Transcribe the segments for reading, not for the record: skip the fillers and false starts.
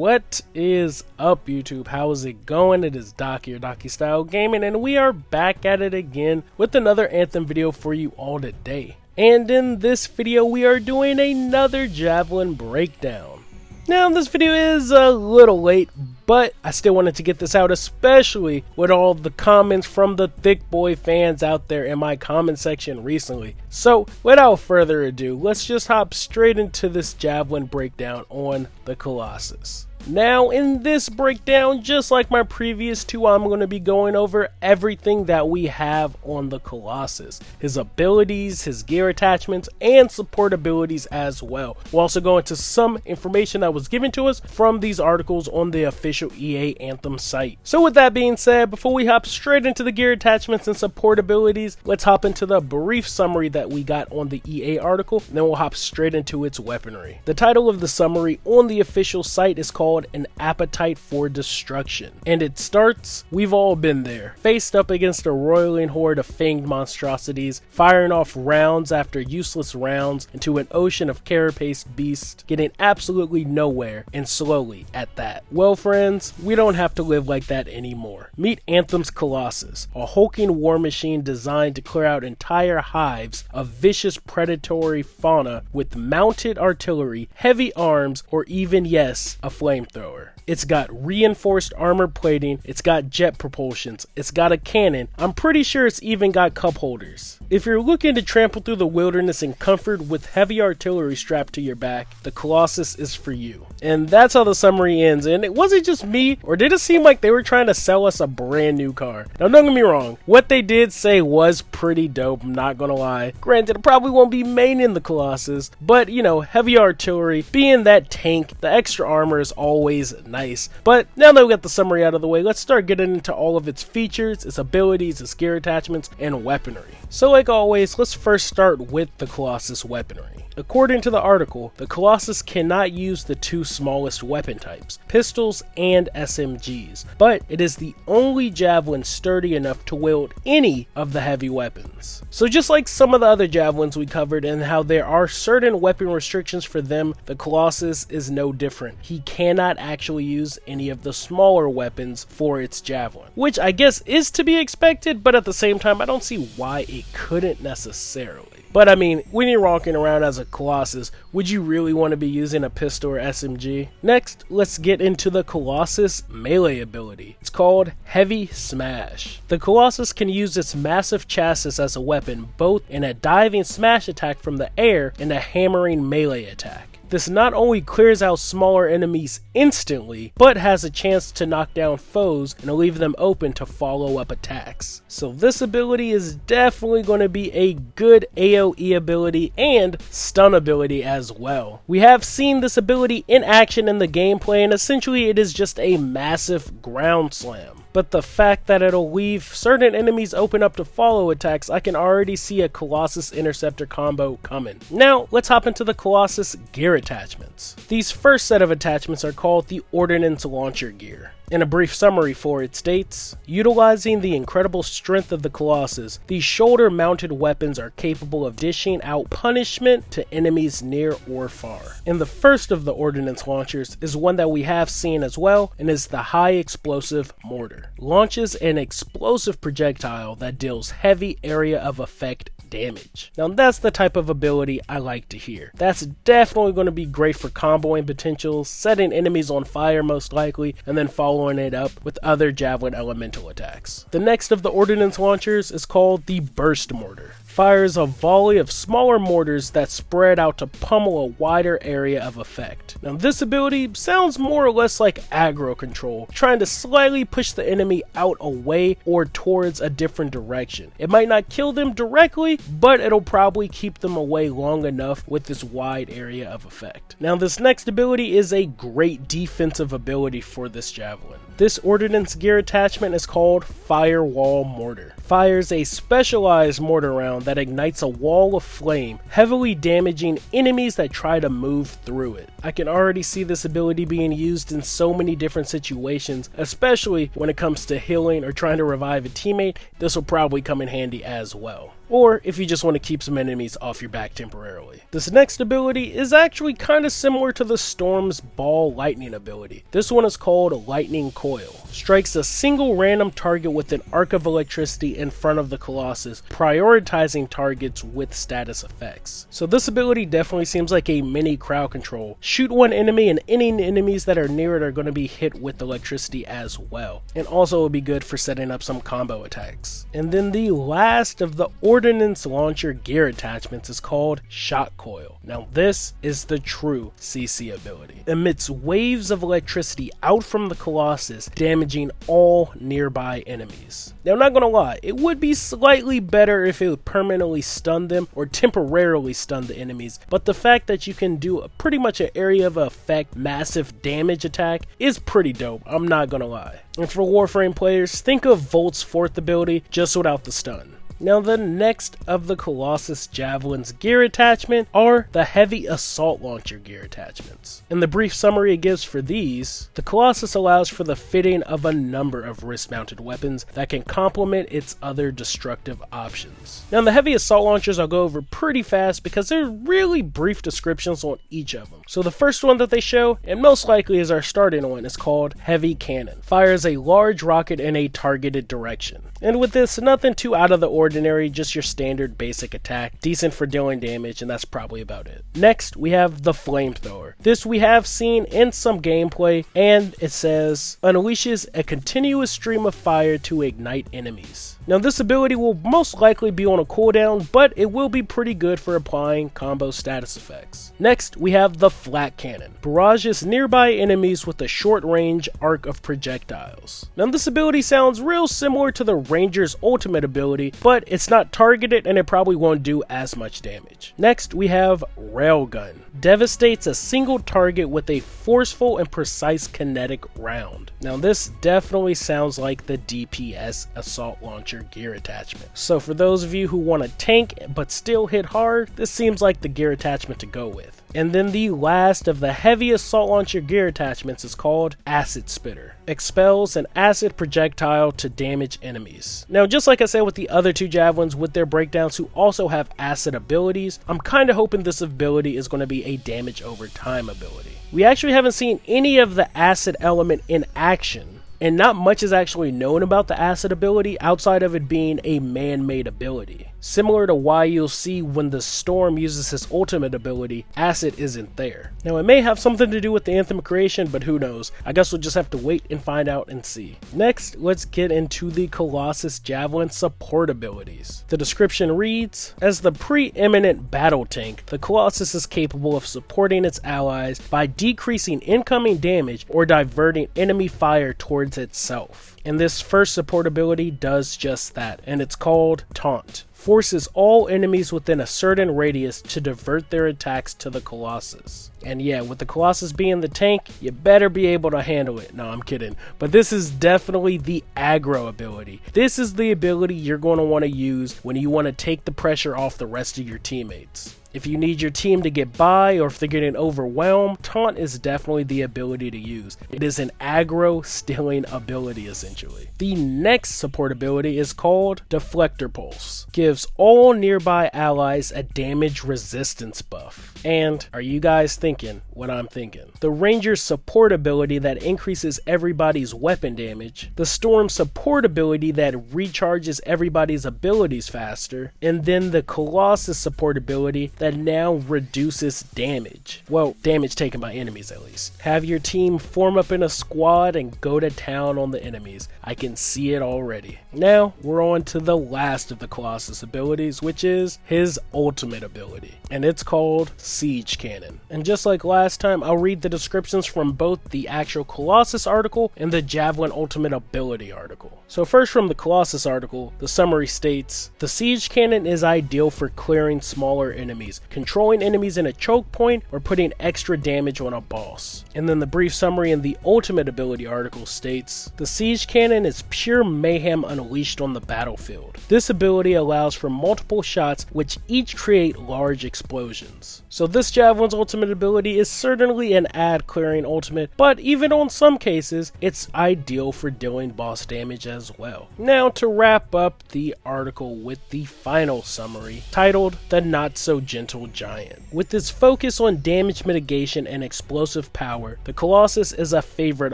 What is up, YouTube? How is it going? It is Doc here, Docky Style Gaming, and we are back at it again with another Anthem video for you all today. And in this video, we are doing another Javelin breakdown. Now, this video is a little late, but I still wanted to get this out, especially with all the comments from the Thick Boy fans out there in my comment section recently. So, without further ado, let's just hop straight into this Javelin breakdown on the Colossus. Now, in this breakdown, just like my previous two, I'm going to be going over everything that we have on the Colossus. His abilities, his gear attachments, and support abilities as well. We'll also go into some information that was given to us from these articles on the official EA Anthem site. So with that being said, before we hop straight into the gear attachments and support abilities, let's hop into the brief summary that we got on the EA article, and then we'll hop straight into its weaponry. The title of the summary on the official site is called An Appetite for Destruction, and it starts, we've all been there, faced up against a roiling horde of fanged monstrosities, firing off rounds after useless rounds into an ocean of carapaced beasts, getting absolutely nowhere, and slowly at that. Well friends, we don't have to live like that anymore. Meet Anthem's Colossus, a hulking war machine designed to clear out entire hives of vicious predatory fauna with mounted artillery, heavy arms, or even, yes, a flamethrower. It's got reinforced armor plating, it's got jet propulsions, it's got a cannon, I'm pretty sure it's even got cup holders. If you're looking to trample through the wilderness in comfort with heavy artillery strapped to your back, the Colossus is for you. And that's how the summary ends, and it wasn't just me, or did it seem like they were trying to sell us a brand new car? Now don't get me wrong, what they did say was pretty dope, I'm not gonna lie. Granted, it probably won't be main in the Colossus, but you know, heavy artillery, being that tank, the extra armor is always nice. But now that we got the summary out of the way, let's start getting into all of its features, its abilities, its gear attachments, and weaponry. So like always, let's first start with the Colossus weaponry. According to the article, the Colossus cannot use the two smallest weapon types, pistols and SMGs, but it is the only Javelin sturdy enough to wield any of the heavy weapons. So just like some of the other Javelins we covered and how there are certain weapon restrictions for them, the Colossus is no different. He cannot actually use any of the smaller weapons for its Javelin, which I guess is to be expected, but at the same time I don't see why it couldn't necessarily. But I mean, when you're walking around as a Colossus, would you really want to be using a pistol or SMG? Next, let's get into the Colossus melee ability. It's called Heavy Smash. The Colossus can use its massive chassis as a weapon, both in a diving smash attack from the air and a hammering melee attack. This not only clears out smaller enemies instantly, but has a chance to knock down foes and leave them open to follow up attacks. So this ability is definitely going to be a good AoE ability and stun ability as well. We have seen this ability in action in the gameplay, and essentially it is just a massive ground slam. But the fact that it'll leave certain enemies open up to follow attacks, I can already see a Colossus Interceptor combo coming. Now, let's hop into the Colossus gear attachments. These first set of attachments are called the Ordnance launcher gear. In a brief summary for it states, utilizing the incredible strength of the Colossus, these shoulder-mounted weapons are capable of dishing out punishment to enemies near or far. And the first of the Ordnance launchers is one that we have seen as well, and is the High Explosive Mortar. Launches an explosive projectile that deals heavy area of effect damage. Now that's the type of ability I like to hear. That's definitely going to be great for comboing potentials, setting enemies on fire most likely, and then following it up with other Javelin elemental attacks. The next of the Ordnance launchers is called the Burst Mortar. Fires a volley of smaller mortars that spread out to pummel a wider area of effect. Now this ability sounds more or less like aggro control, trying to slightly push the enemy out away or towards a different direction. It might not kill them directly, but it'll probably keep them away long enough with this wide area of effect. Now this next ability is a great defensive ability for this Javelin. This Ordnance gear attachment is called Firewall Mortar. Fires a specialized mortar round that ignites a wall of flame, heavily damaging enemies that try to move through it. I can already see this ability being used in so many different situations, especially when it comes to healing or trying to revive a teammate. This will probably come in handy as well. Or if you just want to keep some enemies off your back temporarily. This next ability is actually kind of similar to the Storm's Ball Lightning ability. This one is called Lightning Coil. Strikes a single random target with an arc of electricity in front of the Colossus, prioritizing targets with status effects. So this ability definitely seems like a mini crowd control. Shoot one enemy and any enemies that are near it are going to be hit with electricity as well. And also it will be good for setting up some combo attacks. And then the last of the Ordnance launcher gear attachments is called Shock Coil. Now this is the true CC ability. Emits waves of electricity out from the Colossus, damaging all nearby enemies. Now I'm not gonna lie, it would be slightly better if it would permanently stun them or temporarily stun the enemies, but the fact that you can do pretty much an area of effect massive damage attack is pretty dope, I'm not gonna lie. And for Warframe players, think of Volt's fourth ability just without the stun. Now the next of the Colossus Javelin's gear attachment are the Heavy Assault Launcher gear attachments. In the brief summary it gives for these, the Colossus allows for the fitting of a number of wrist-mounted weapons that can complement its other destructive options. Now the Heavy Assault Launchers I'll go over pretty fast because they're really brief descriptions on each of them. So the first one that they show, and most likely is our starting one, is called Heavy Cannon. Fires a large rocket in a targeted direction. And with this, nothing too out of the ordinary, just your standard basic attack, decent for dealing damage, and that's probably about it. Next, we have the Flamethrower. This we have seen in some gameplay, and it says, unleashes a continuous stream of fire to ignite enemies. Now this ability will most likely be on a cooldown, but it will be pretty good for applying combo status effects. Next, we have the Flat Cannon. Barrages nearby enemies with a short range arc of projectiles. Now this ability sounds real similar to the Ranger's ultimate ability, but it's not targeted and it probably won't do as much damage. Next, we have Railgun. Devastates a single target with a forceful and precise kinetic round. Now this definitely sounds like the DPS Assault Launcher gear attachment. So for those of you who want to tank but still hit hard, this seems like the gear attachment to go with. And then the last of the Heavy Assault Launcher gear attachments is called Acid Spitter. Expels an acid projectile to damage enemies. Now just like I said with the other two Javelins with their breakdowns who also have acid abilities, I'm kind of hoping this ability is going to be a damage over time ability. We actually haven't seen any of the acid element in action, and not much is actually known about the acid ability outside of it being a man-made ability. Similar to why you'll see when the Storm uses his ultimate ability, acid isn't there. Now it may have something to do with the Anthem creation, but who knows. I guess we'll just have to wait and find out and see. Next, let's get into the Colossus Javelin support abilities. The description reads, as the preeminent battle tank, the Colossus is capable of supporting its allies by decreasing incoming damage or diverting enemy fire towards itself. And this first support ability does just that, and it's called Taunt. Forces all enemies within a certain radius to divert their attacks to the Colossus. And yeah, with the Colossus being the tank, you better be able to handle it. No, I'm kidding. But this is definitely the aggro ability. This is the ability you're going to want to use when you want to take the pressure off the rest of your teammates. If you need your team to get by or if they're getting overwhelmed, Taunt is definitely the ability to use. It is an aggro stealing ability essentially. The next support ability is called Deflector Pulse. Gives all nearby allies a damage resistance buff. And are you guys thinking what I'm thinking? The Ranger's support ability that increases everybody's weapon damage, the Storm support ability that recharges everybody's abilities faster, and then the Colossus support ability that now reduces damage. Well, damage taken by enemies at least. Have your team form up in a squad and go to town on the enemies. I can see it already. Now, we're on to the last of the Colossus abilities, which is his ultimate ability, and it's called Siege Cannon. And just like last time, I'll read the descriptions from both the actual Colossus article and the Javelin Ultimate Ability article. So first, from the Colossus article, the summary states, the Siege Cannon is ideal for clearing smaller enemies, controlling enemies in a choke point, or putting extra damage on a boss. And then the brief summary in the Ultimate Ability article states, the Siege Cannon is pure mayhem unleashed on the battlefield. This ability allows for multiple shots which each create large explosions. So this Javelin's ultimate ability is certainly an ad clearing ultimate, but even on some cases, it's ideal for dealing boss damage as well. Now to wrap up the article with the final summary, titled The Not So Gentle Giant. With its focus on damage mitigation and explosive power, the Colossus is a favorite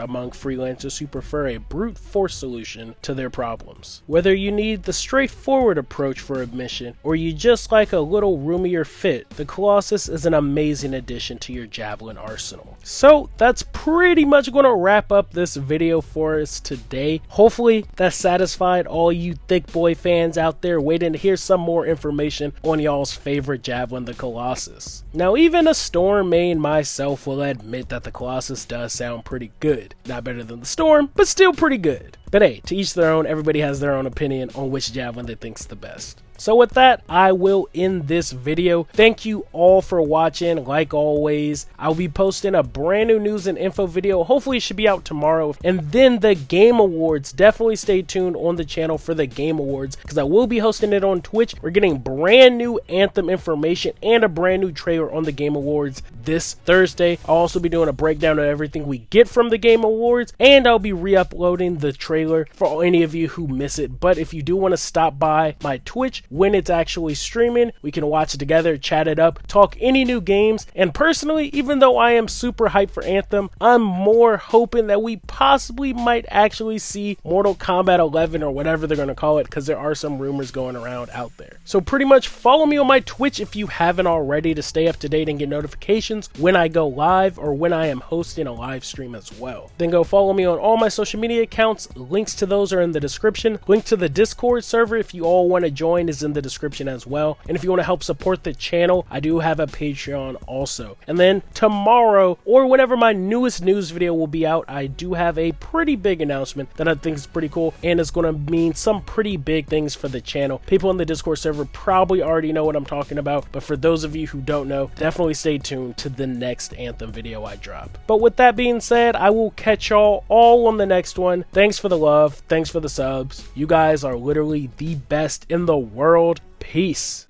among freelancers who prefer a brute force solution to their problems. Whether you need the straightforward approach for a mission, or you just like a little roomier fit, the Colossus is an amazing addition to your Javelin arsenal. So that's pretty much going to wrap up this video for us today. Hopefully that satisfied all you thick boy fans out there waiting to hear some more information on y'all's favorite Javelin, the Colossus. Now even a Storm main myself will admit that the Colossus does sound pretty good. Not better than the Storm, but still pretty good. But hey, to each their own, everybody has their own opinion on which Javelin they think's the best. So with that, I will end this video. Thank you all for watching. Like always, I'll be posting a brand new news and info video. Hopefully it should be out tomorrow. And then the Game Awards. Definitely stay tuned on the channel for the Game Awards, because I will be hosting it on Twitch. We're getting brand new Anthem information and a brand new trailer on the Game Awards this Thursday. I'll also be doing a breakdown of everything we get from the Game Awards, and I'll be re-uploading the trailer for any of you who miss it. But if you do want to stop by my Twitch when it's actually streaming, we can watch it together, chat it up, talk any new games. And personally, even though I am super hyped for Anthem, I'm more hoping that we possibly might actually see Mortal Kombat 11 or whatever they're going to call it, because there are some rumors going around out there. So pretty much follow me on my Twitch if you haven't already to stay up to date and get notifications when I go live or when I am hosting a live stream as well. Then go follow me on all my social media accounts. Links to those are in the description. Link to the Discord server if you all want to join is in the description as well. And if you want to help support the channel, I do have a Patreon also. And then tomorrow, or whenever my newest news video will be out, I do have a pretty big announcement that I think is pretty cool, and it's going to mean some pretty big things for the channel. People in the Discord server probably already know what I'm talking about, but for those of you who don't know, definitely stay tuned to the next Anthem video I drop. But with that being said, I will catch y'all all on the next one. Thanks for the love. Thanks for the subs. You guys are literally the best in the world. Peace.